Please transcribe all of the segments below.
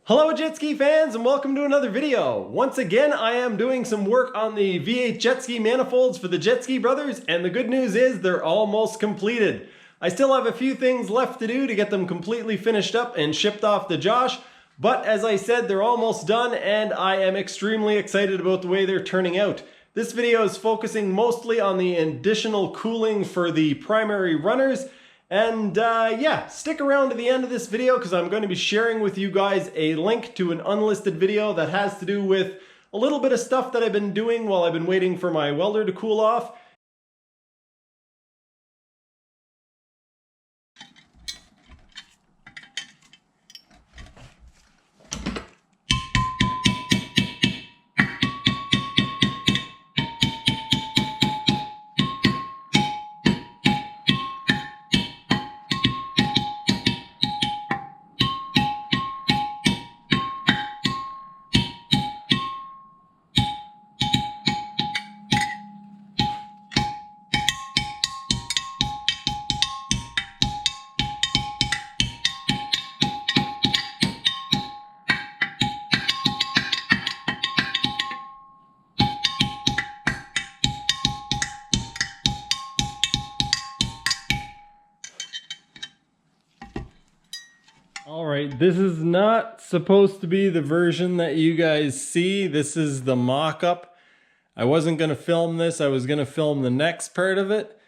Hello jet ski fans and welcome to another video. Once again I am doing some work on the V8 jet ski manifolds for the Jet Ski Brothers, and the good news is they're almost completed. I still have a few things left to do to get them completely finished up and shipped off to Josh, but as I said, they're almost done and I am extremely excited about the way they're turning out. This video is focusing mostly on the additional cooling for the primary runners. And yeah, stick around to the end of this video because I'm going to be sharing with you guys a link to an unlisted video that has to do with a little bit of stuff that I've been doing while I've been waiting for my welder to cool off. Alright, this is not supposed to be the version that you guys see. This is the mock-up. I wasn't going to film this. I was going to film the next part of it.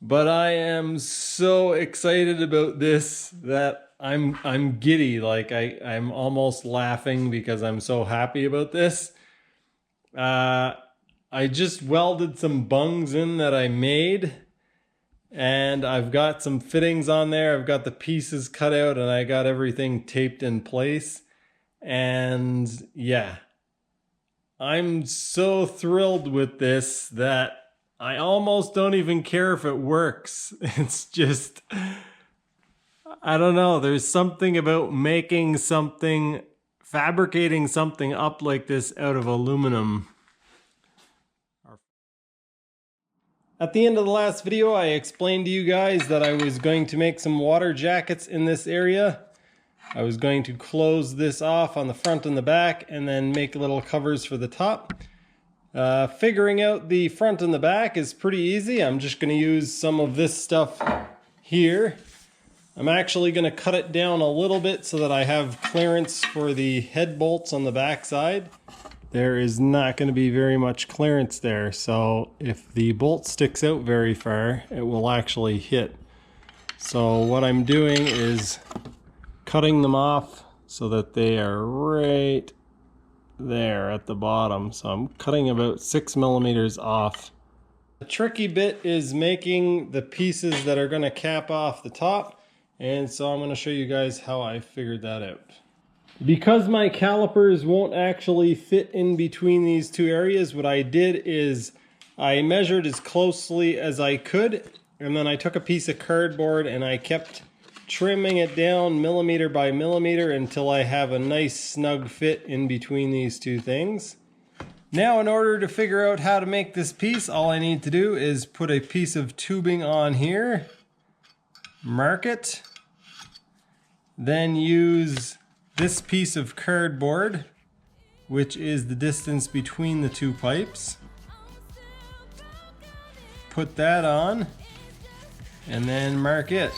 But I am so excited about this that I'm giddy. Like I'm almost laughing because I'm so happy about this. I just welded some bungs in that I made. And I've got some fittings on there. I've got the pieces cut out and I got everything taped in place. And yeah, I'm so thrilled with this that I almost don't even care if it works. It's just, I don't know. There's something about making something, fabricating something up like this out of aluminum. At the end of the last video, I explained to you guys that I was going to make some water jackets in this area. I was going to close this off on the front and the back and then make little covers for the top. Figuring out the front and the back is pretty easy. I'm just going to use some of this stuff here. I'm actually going to cut it down a little bit so that I have clearance for the head bolts on the back side. There is not going to be very much clearance there, so if the bolt sticks out very far, it will actually hit. So what I'm doing is cutting them off so that they are right there at the bottom. So I'm cutting about 6 millimeters off. The tricky bit is making the pieces that are going to cap off the top, and so I'm going to show you guys how I figured that out. Because my calipers won't actually fit in between these two areas, what I did is I measured as closely as I could, and then I took a piece of cardboard and I kept trimming it down millimeter by millimeter until I have a nice snug fit in between these two things. Now, in order to figure out how to make this piece, all I need to do is put a piece of tubing on here, mark it, then use this piece of cardboard, which is the distance between the two pipes. Put that on and then mark it.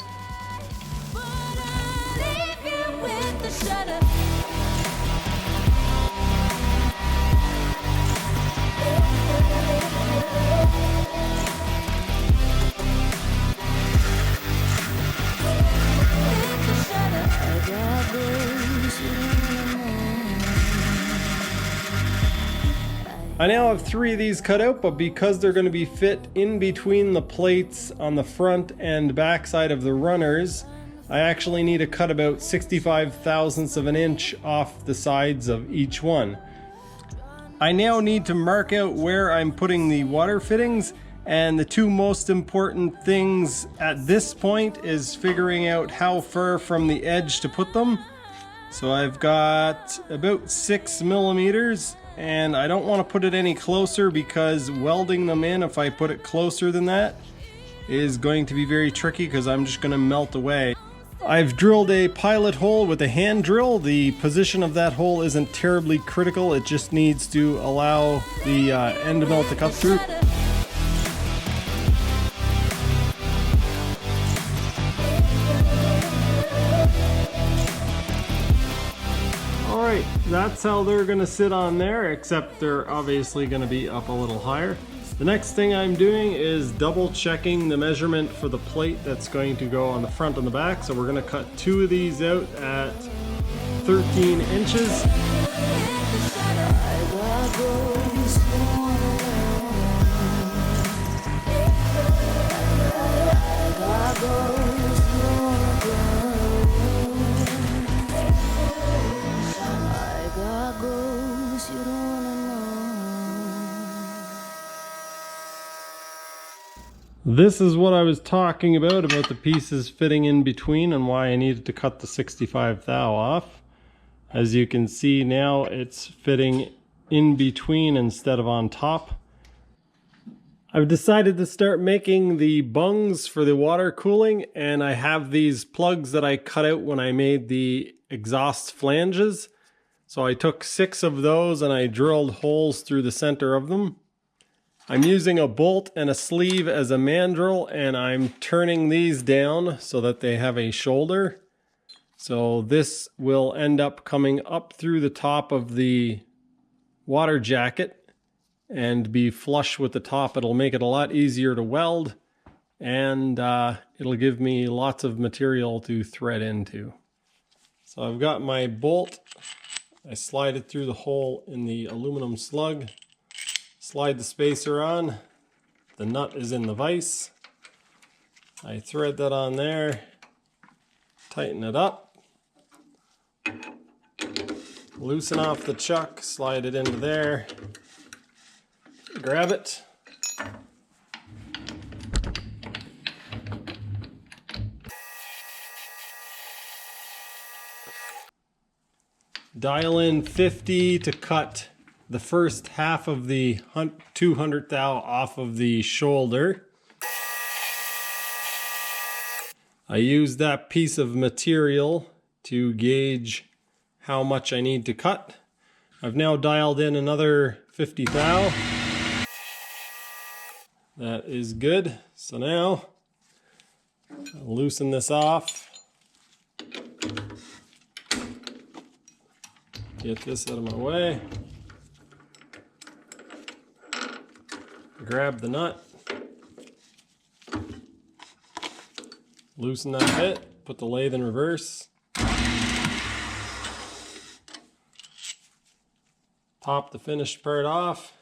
I now have 3 of these cut out, but because they're going to be fit in between the plates on the front and back side of the runners, I actually need to cut about 65 thousandths of an inch off the sides of each one. I now need to mark out where I'm putting the water fittings, and the 2 most important things at this point is figuring out how far from the edge to put them. So I've got about 6 millimeters. And I don't want to put it any closer because welding them in, if I put it closer than that, is going to be very tricky because I'm just going to melt away. I've drilled a pilot hole with a hand drill. The position of that hole isn't terribly critical. It just needs to allow the end mill to cut through. Alright, that's how they're going to sit on there, except they're obviously going to be up a little higher. The next thing I'm doing is double checking the measurement for the plate that's going to go on the front and the back. So we're going to cut 2 of these out at 13 inches. This is what I was talking about the pieces fitting in between and why I needed to cut the 65 thou off. As you can see now, it's fitting in between instead of on top. I've decided to start making the bungs for the water cooling, and I have these plugs that I cut out when I made the exhaust flanges. So I took 6 of those and I drilled holes through the center of them. I'm using a bolt and a sleeve as a mandrel, and I'm turning these down so that they have a shoulder. So this will end up coming up through the top of the water jacket and be flush with the top. It'll make it a lot easier to weld, and it'll give me lots of material to thread into. So I've got my bolt. I slide it through the hole in the aluminum slug. Slide the spacer on. The nut is in the vise. I thread that on there. Tighten it up. Loosen off the chuck. Slide it into there. Grab it. Dial in 50 to cut the first half of the 200 thou off of the shoulder. I use that piece of material to gauge how much I need to cut. I've now dialed in another 50 thou. That is good. So now I'll loosen this off. Get this out of my way. Grab the nut, loosen that bit, put the lathe in reverse, pop the finished part off,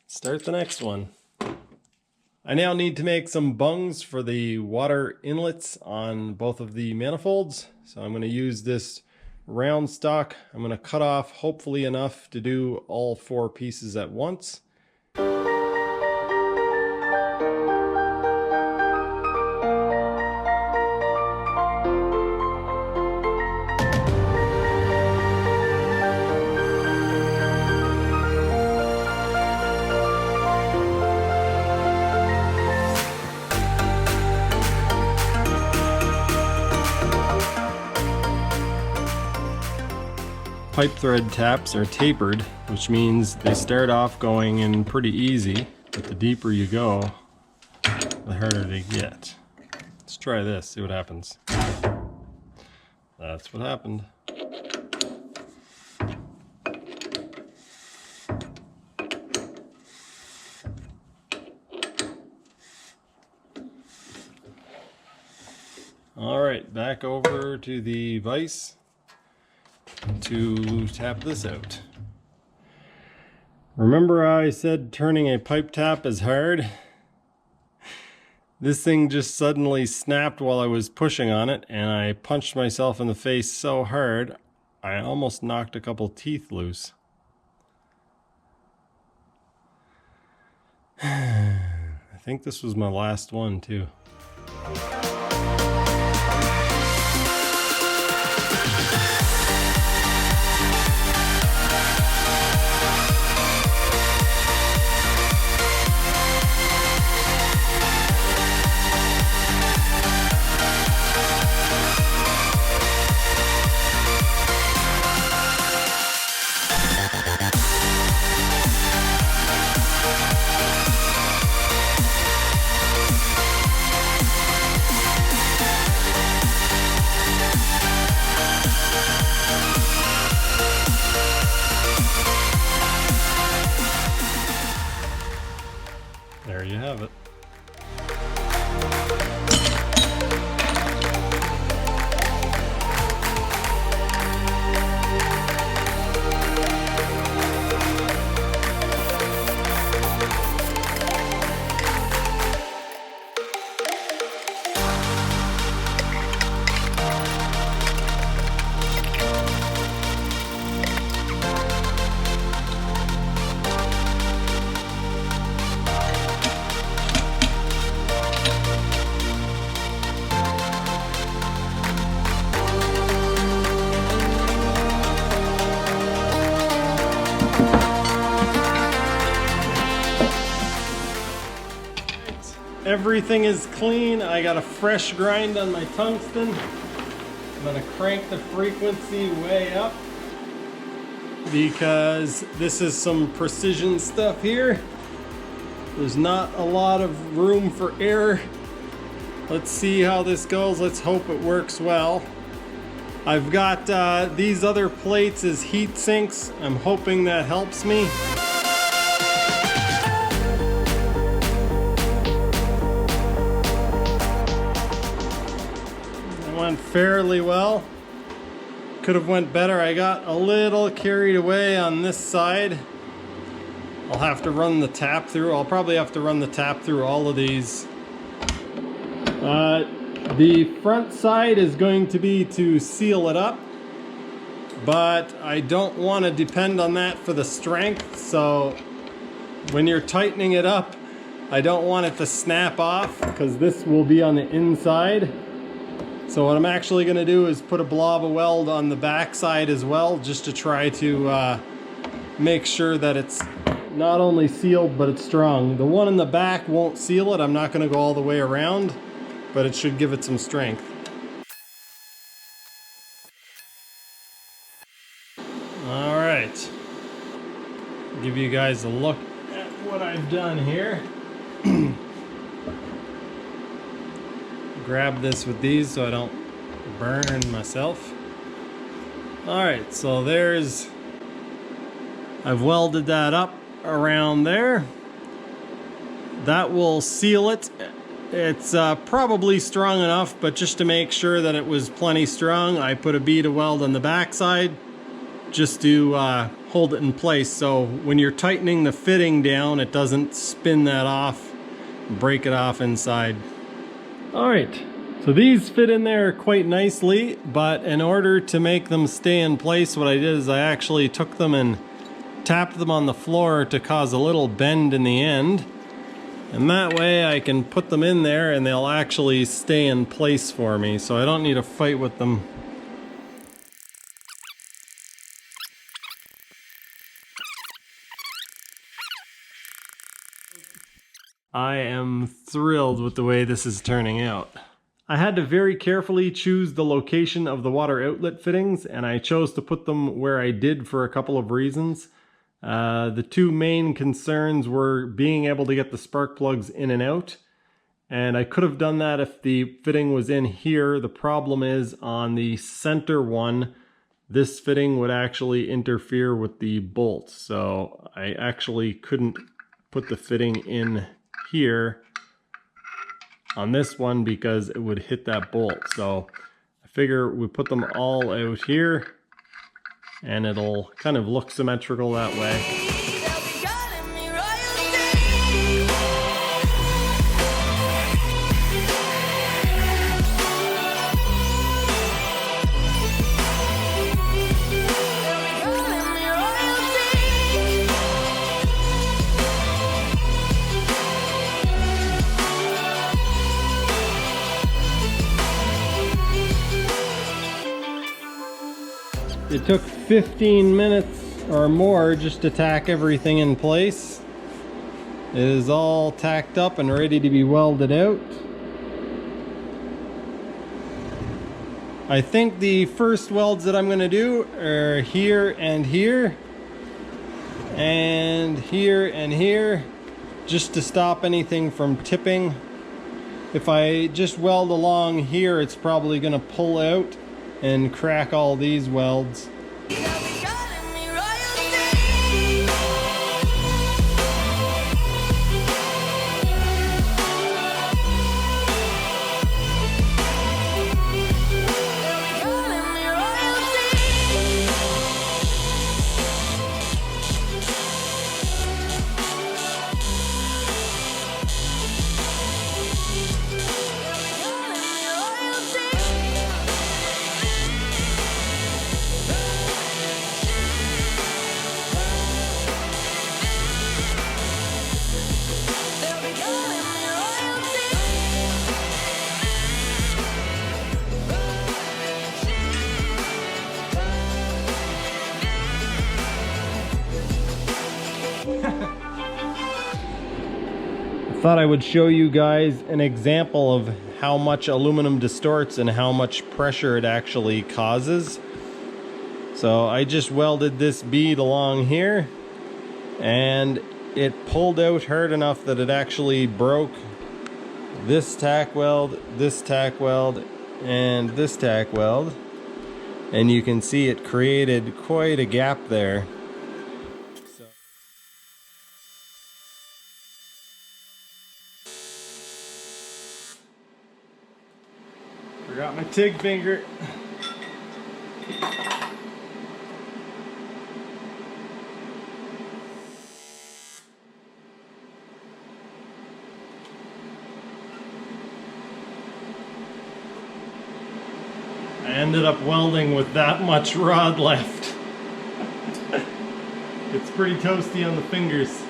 start the next one. I now need to make some bungs for the water inlets on both of the manifolds. So I'm going to use this round stock. I'm going to cut off hopefully enough to do all 4 pieces at once. Pipe thread taps are tapered, which means they start off going in pretty easy, but the deeper you go, the harder they get. Let's try this, see what happens. That's what happened. All right, back over to the vise to tap this out. Remember how I said turning a pipe tap is hard? This thing just suddenly snapped while I was pushing on it, and I punched myself in the face so hard I almost knocked a couple teeth loose. I think this was my last one too. Everything is clean. I got a fresh grind on my tungsten. I'm gonna crank the frequency way up because this is some precision stuff here. There's not a lot of room for error. Let's see how this goes. Let's hope it works well. I've got these other plates as heat sinks. I'm hoping that helps me. Went fairly well. Could have went better. I got a little carried away on this side. I'll have to run the tap through. I'll probably have to run the tap through all of these. The front side is going to be to seal it up, but I don't want to depend on that for the strength. So when you're tightening it up, I don't want it to snap off because this will be on the inside. So what I'm actually going to do is put a blob of weld on the back side as well, just to try to make sure that it's not only sealed but it's strong. The one in the back won't seal it. I'm not going to go all the way around, but it should give it some strength. All right, give you guys a look at what I've done here. Grab this with these so I don't burn myself. All right, so I've welded that up around there. That will seal it. It's probably strong enough, but just to make sure that it was plenty strong, I put a bead of weld on the back side just to hold it in place. So when you're tightening the fitting down, it doesn't spin that off, break it off inside. All right, so these fit in there quite nicely, but in order to make them stay in place, what I did is I actually took them and tapped them on the floor to cause a little bend in the end. And that way I can put them in there and they'll actually stay in place for me, so I don't need to fight with them. I am thrilled with the way this is turning out. I had to very carefully choose the location of the water outlet fittings, and I chose to put them where I did for a couple of reasons. The two main concerns were being able to get the spark plugs in and out, and I could have done that if the fitting was in here. The problem is on the center one, this fitting would actually interfere with the bolt, so I actually couldn't put the fitting in here on this one because it would hit that bolt. So I figure we put them all out here and it'll kind of look symmetrical that way. It took 15 minutes or more just to tack everything in place. It is all tacked up and ready to be welded out. I think the first welds that I'm going to do are here and here, and here and here, just to stop anything from tipping. If I just weld along here, it's probably going to pull out and crack all these welds. thought I would show you guys an example of how much aluminum distorts and how much pressure it actually causes. So I just welded this bead along here, and it pulled out hard enough that it actually broke this tack weld, this tack weld, and this tack weld. And you can see it created quite a gap there. Forgot my TIG finger. I ended up welding with that much rod left. It's pretty toasty on the fingers.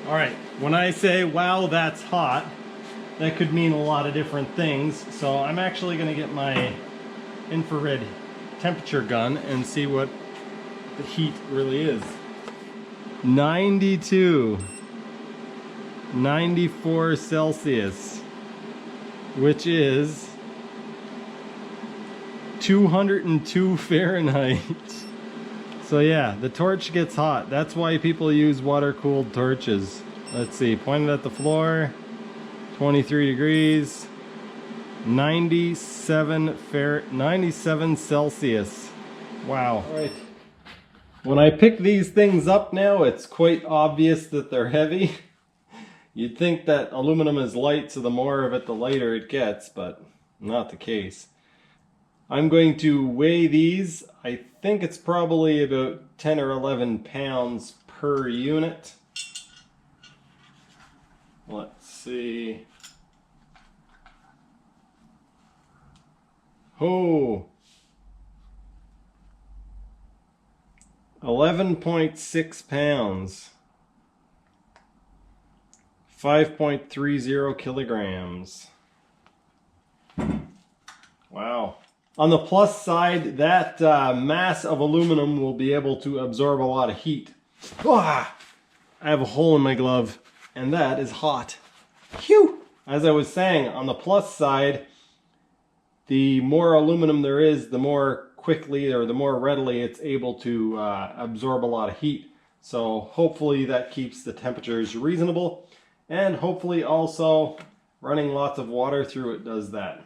Alright, when I say, wow, that's hot, that could mean a lot of different things. So I'm actually going to get my infrared temperature gun and see what the heat really is. 92, 94 Celsius, which is 202 Fahrenheit. So yeah, the torch gets hot. That's why people use water-cooled torches. Let's see, pointed at the floor, 23 degrees, 97 Celsius. Wow. All right. When I pick these things up now, it's quite obvious that they're heavy. You'd think that aluminum is light, so the more of it, the lighter it gets, but not the case. I'm going to weigh these. I think it's probably about 10 or 11 pounds per unit. Let's see. Oh, 11.6 pounds. 5.30 kilograms. Wow. On the plus side, that mass of aluminum will be able to absorb a lot of heat. Ah, I have a hole in my glove, and that is hot. Phew! As I was saying, on the plus side, the more aluminum there is, the more quickly or the more readily it's able to absorb a lot of heat. So hopefully that keeps the temperatures reasonable, and hopefully also running lots of water through it does that.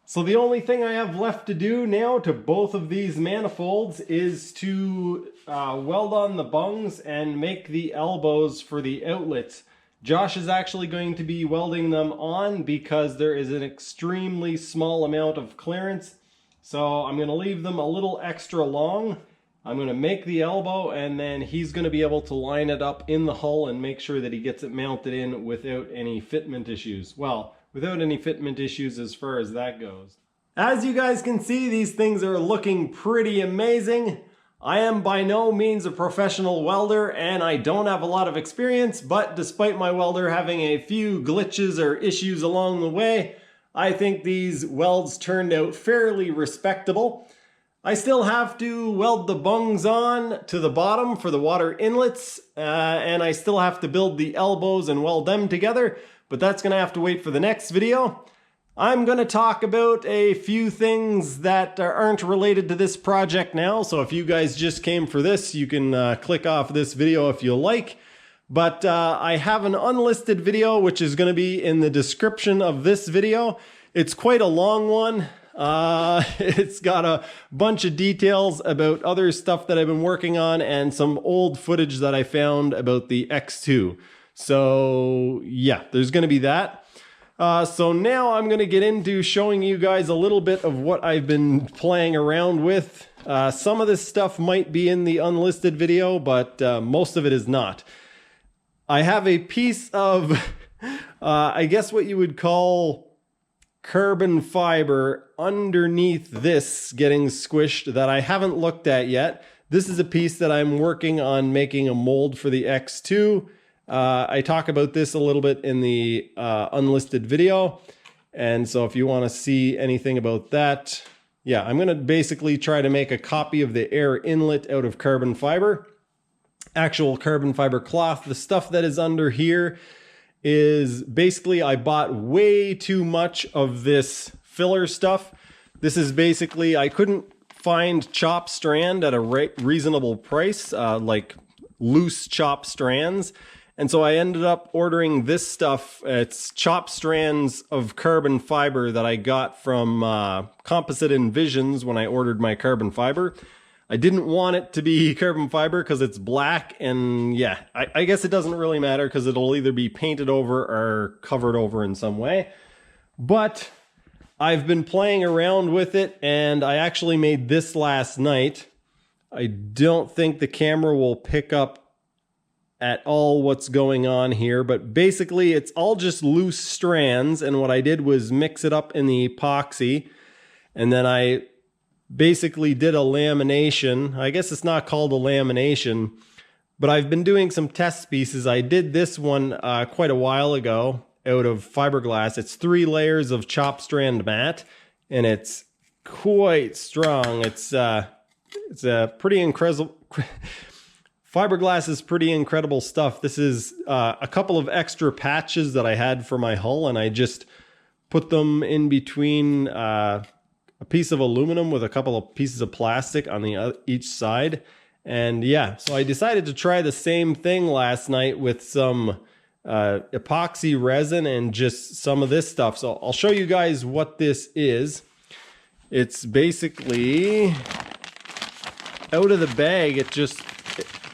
So the only thing I have left to do now to both of these manifolds is to weld on the bungs and make the elbows for the outlets. Josh is actually going to be welding them on because there is an extremely small amount of clearance. So I'm going to leave them a little extra long. I'm going to make the elbow, and then he's going to be able to line it up in the hull and make sure that he gets it mounted in without any fitment issues. Well, without any fitment issues as far as that goes. As you guys can see, these things are looking pretty amazing. I am by no means a professional welder, and I don't have a lot of experience, but despite my welder having a few glitches or issues along the way, I think these welds turned out fairly respectable. I still have to weld the bungs on to the bottom for the water inlets, and I still have to build the elbows and weld them together, but that's going to have to wait for the next video. I'm going to talk about a few things that aren't related to this project now, so if you guys just came for this, you can click off this video if you like. But I have an unlisted video which is going to be in the description of this video. It's quite a long one. It's got a bunch of details about other stuff that I've been working on and some old footage that I found about the X2. So yeah, there's going to be that. So now I'm going to get into showing you guys a little bit of what I've been playing around with. Some of this stuff might be in the unlisted video, but most of it is not. I have a piece of, I guess what you would call carbon fiber underneath this getting squished that I haven't looked at yet. This is a piece that I'm working on making a mold for the X2. I talk about this a little bit in the unlisted video. And so if you want to see anything about that, yeah, I'm going to basically try to make a copy of the air inlet out of carbon fiber. Actual carbon fiber cloth. The stuff that is under here is basically I bought way too much of this filler stuff. This is basically, I couldn't find chop strand at a reasonable price, like loose chop strands. And so I ended up ordering this stuff. It's chop strands of carbon fiber that I got from Composite Envisions when I ordered my carbon fiber. I didn't want it to be carbon fiber because it's black, and yeah, I guess it doesn't really matter because it'll either be painted over or covered over in some way. But I've been playing around with it, and I actually made this last night. I don't think the camera will pick up at all what's going on here, but basically it's all just loose strands, and what I did was mix it up in the epoxy, and then I basically did a lamination. I guess it's not called a lamination, but I've been doing some test pieces. I did this one quite a while ago out of fiberglass. It's 3 layers of chop strand mat, and it's quite strong. It's a pretty incredible. Fiberglass is pretty incredible stuff. This is a couple of extra patches that I had for my hull, and I just put them in between a piece of aluminum with a couple of pieces of plastic on the each side. And yeah, so I decided to try the same thing last night with some epoxy resin and just some of this stuff. So I'll show you guys what this is. It's basically out of the bag.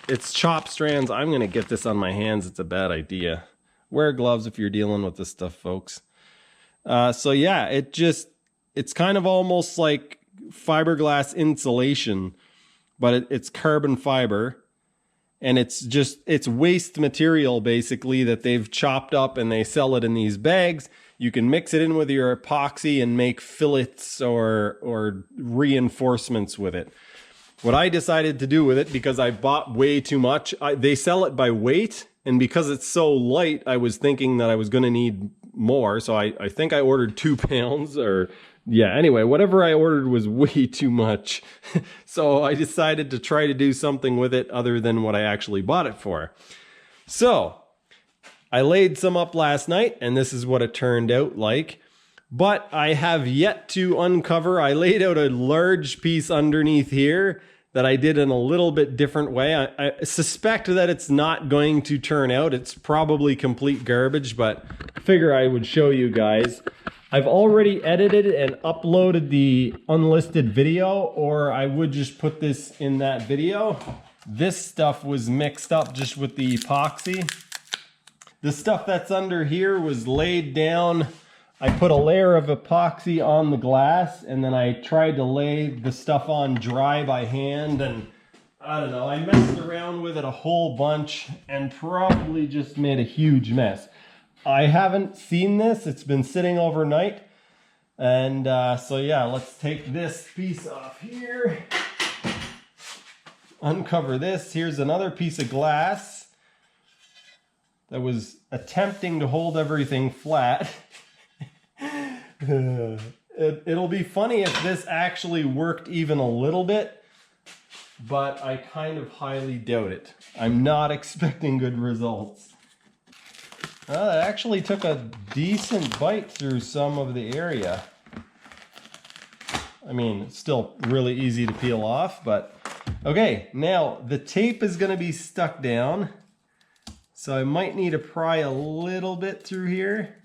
It's chop strands. I'm going to get this on my hands. It's a bad idea. Wear gloves if you're dealing with this stuff, folks. So yeah, it's kind of almost like fiberglass insulation, but it's carbon fiber. And it's waste material basically that they've chopped up and they sell it in these bags. You can mix it in with your epoxy and make fillets or reinforcements with it. What I decided to do with it, because I bought way too much, they sell it by weight. And because it's so light, I was thinking that I was going to need more. So I think I ordered 2 pounds or yeah, anyway, whatever I ordered was way too much. So I decided to try to do something with it other than what I actually bought it for. So I laid some up last night, and this is what it turned out like. But I have yet to uncover. I laid out a large piece underneath here that I did in a little bit different way. I suspect that it's not going to turn out. It's probably complete garbage, but I figure I would show you guys. I've already edited and uploaded the unlisted video, or I would just put this in that video. This stuff was mixed up just with the epoxy. The stuff that's under here was laid down. I put a layer of epoxy on the glass, and then I tried to lay the stuff on dry by hand, and I don't know, I messed around with it a whole bunch and probably just made a huge mess. I haven't seen this. It's been sitting overnight. And so yeah, let's take this piece off here. Uncover this. Here's another piece of glass that was attempting to hold everything flat. It'll be funny if this actually worked even a little bit, but I kind of highly doubt it. I'm not expecting good results. It actually took a decent bite through some of the area. I mean, it's still really easy to peel off, but okay, now the tape is going to be stuck down, so I might need to pry a little bit through here.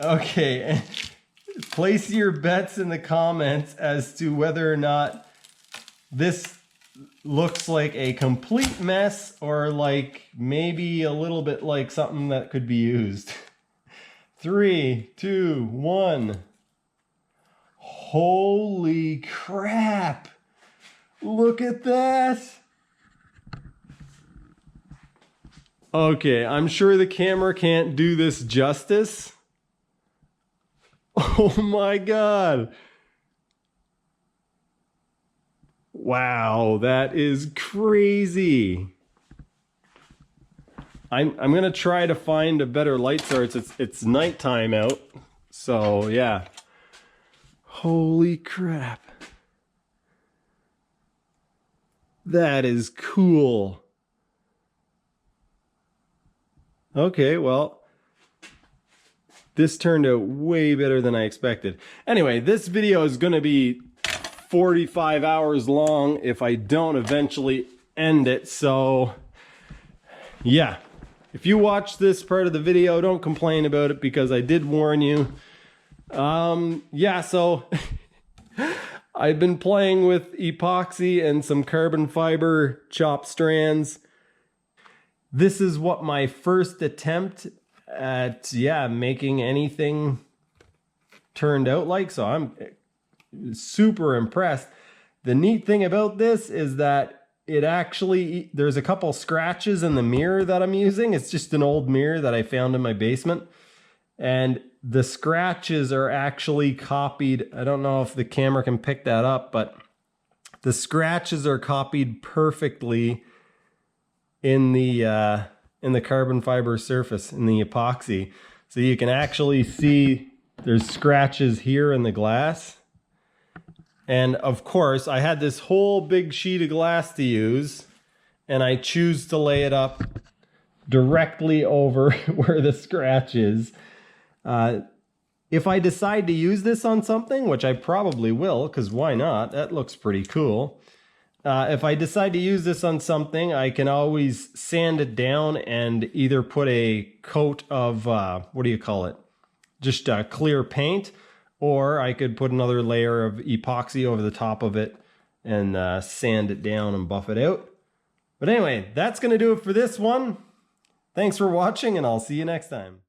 Okay, place your bets in the comments as to whether or not this looks like a complete mess or like maybe a little bit like something that could be used. 3, 2, 1. Holy crap! Look at that! Okay, I'm sure the camera can't do this justice. Oh my God. Wow, that is crazy. I'm gonna try to find a better light source. It's nighttime out, so yeah. Holy crap. That is cool. Okay, well, this turned out way better than I expected. Anyway, this video is gonna be 45 hours long if I don't eventually end it, so yeah. If you watch this part of the video, don't complain about it because I did warn you. Yeah, so I've been playing with epoxy and some carbon fiber chopped strands. This is what my first attempt at, yeah, making anything turned out like, so I'm super impressed. The neat thing about this is that it actually, there's a couple scratches in the mirror that I'm using. It's just an old mirror that I found in my basement. And the scratches are actually copied. I don't know if the camera can pick that up, but the scratches are copied perfectly in the carbon fiber surface, in the epoxy. So you can actually see there's scratches here in the glass. And of course, I had this whole big sheet of glass to use, and I choose to lay it up directly over where the scratch is. If I decide to use this on something, which I probably will, because why not? That looks pretty cool. If I decide to use this on something, I can always sand it down and either put a coat of, what do you call it? Just clear paint. Or I could put another layer of epoxy over the top of it and sand it down and buff it out. But anyway, that's going to do it for this one. Thanks for watching, and I'll see you next time.